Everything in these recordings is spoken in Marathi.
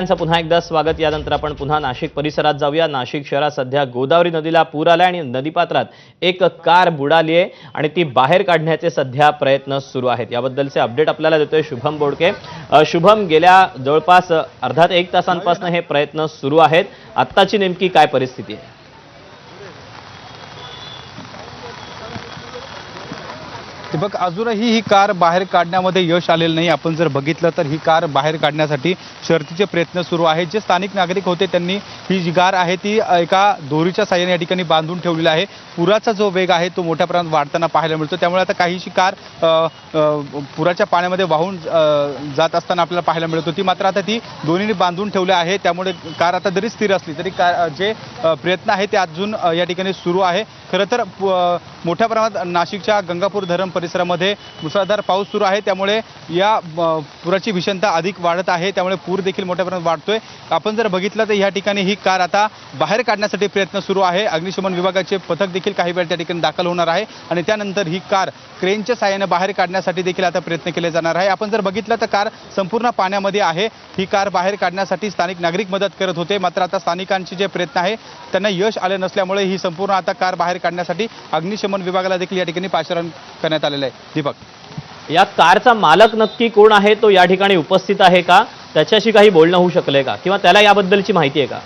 पुन्हा एकदा स्वागत। यानंतर आपण पुन्हा नाशिक परिसरात जाऊया। नाशिक शहरात सध्या गोदावरी नदीला पूर आलाय आणि नदीपात्रात एक कार बुडाली आहे आणि ती बाहेर काढण्याचे सध्या प्रयत्न सुरू आहेत। याबद्दलचे अपडेट आपल्याला देतोय शुभम बोडके। शुभम, गेल्या जवळपास अर्धा ते 1 तासांपासून हे प्रयत्न सुरू आहेत। आत्ताची नेमकी काय परिस्थिती आहे? दीपक, अजूनही ही कार बाहेर काढण्यामध्ये यश आलेलं नाही। आपण जर बघितलं तर ही कार बाहेर काढण्यासाठी शर्थीचे प्रयत्न सुरू आहेत। जे स्थानिक नागरिक होते त्यांनी ही जी कार आहे ती एका दोरीच्या साहाय्याने या ठिकाणी बांधून ठेवलेली आहे। पुराचा जो वेग आहे तो मोठ्या प्रमाणात वाढताना पाहायला मिळतो, त्यामुळे आता काहीशी कार पुराच्या पाण्यामध्ये वाहून जात असताना आपल्याला पाहायला मिळत होती। मात्र आता ती दोन्हीने बांधून ठेवली आहे, त्यामुळे कार आता जरी स्थिर असली तरी जे प्रयत्न आहे ते अजून या ठिकाणी सुरू आहे। खरं तर मोठ्या प्रमाणात नाशिकच्या गंगापूर धरण परिसरामध्ये मुसळधार पाऊस सुरू आहे, त्यामुळे या पुराची भीषणता अधिक वाढत आहे, त्यामुळे पूर देखील मोठ्या प्रमाणात वाढतोय। आपण जर बघितलं तर या ठिकाणी ही कार आता बाहेर काढण्यासाठी प्रयत्न सुरू आहे। अग्निशमन विभागाचे पथक देखील काही वेळ त्या ठिकाणी दाखल होणार आहे आणि त्यानंतर ही कार क्रेनच्या साहाय्याने बाहेर काढण्यासाठी देखील आता प्रयत्न केले जाणार आहे। आपण जर बघितलं तर कार संपूर्ण पाण्यामध्ये आहे। ही कार बाहेर काढण्यासाठी स्थानिक नागरिक मदत करत होते, मात्र आता स्थानिकांचे जे प्रयत्न आहे त्यांना यश आले नसल्यामुळे ही संपूर्ण आता कार बाहेर काढण्यासाठी अग्निशमन विभागाला देखील या ठिकाणी पाचारण करण्यात आलेलं आहे। दीपक, या कारचा मालक नक्की कोण आहे, तो या ठिकाणी उपस्थित आहे का? त्याच्याशी काही बोलणं होऊ शकले का, किंवा त्याला याबद्दलची माहिती आहे का?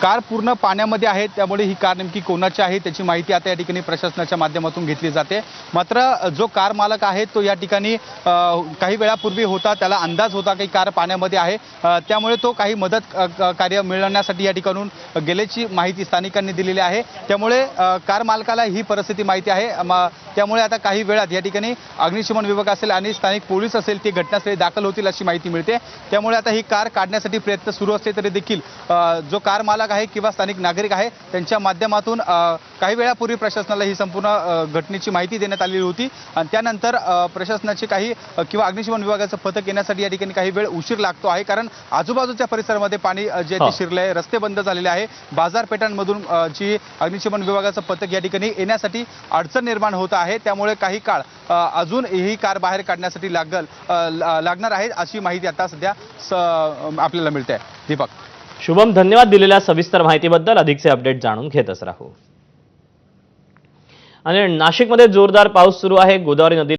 कार पूर्ण पाण्यामध्ये आहे, त्यामुळे ही कार नेमकी कोणाची आहे त्याची माहिती आता या ठिकाणी प्रशासनाच्या माध्यमातून घेतली जाते। मात्र जो कार मालक आहे तो या ठिकाणी काही वेळापूर्वी होता, त्याला अंदाज होता की कार पाण्यामध्ये आहे, त्यामुळे तो काही मदत कार्य मिळवण्यासाठी या ठिकाणून गेल्याची माहिती स्थानिकांनी दिलेली आहे। त्यामुळे कार मालकाला ही परिस्थिती माहिती आहे, त्यामुळे आता काही वेळात या ठिकाणी अग्निशमन विभाग असेल आणि स्थानिक पोलीस असेल ते घटनास्थळी दाखल होतील अशी माहिती मिळते। त्यामुळे आता ही कार काढण्यासाठी प्रयत्न सुरू असले तरी देखील जो कार मालक आहे किंवा स्थानिक नागरिक आहे त्यांच्या माध्यमातून काही वेळापूर्वी प्रशासनाला ही संपूर्ण घटनेची माहिती देण्यात आलेली होती आणि त्यानंतर प्रशासनाचे काही किंवा अग्निशमन विभागाचं पथक येण्यासाठी या ठिकाणी काही वेळ उशीर लागतो आहे, कारण आजूबाजूच्या परिसरामध्ये पाणी जे ते शिरले आहे, रस्ते बंद झालेले आहे, बाजारपेठांमधून जी अग्निशमन विभागाचं पथक या ठिकाणी येण्यासाठी अडचण निर्माण होत आहे। त्यामुळे काही काळ अजून ही कार बाहेर काढण्यासाठी लागणार आहे अशी माहिती आता सध्या आपल्याला मिळते आहे। दीपक, शुभम, धन्यवाद दिलेल्या सविस्तर माहितीबद्दल। अधिकचे अपडेट जाणून घेतच राहू। आणि नाशिकमध्ये जोरदार पाऊस सुरू आहे। गोदावरी नदी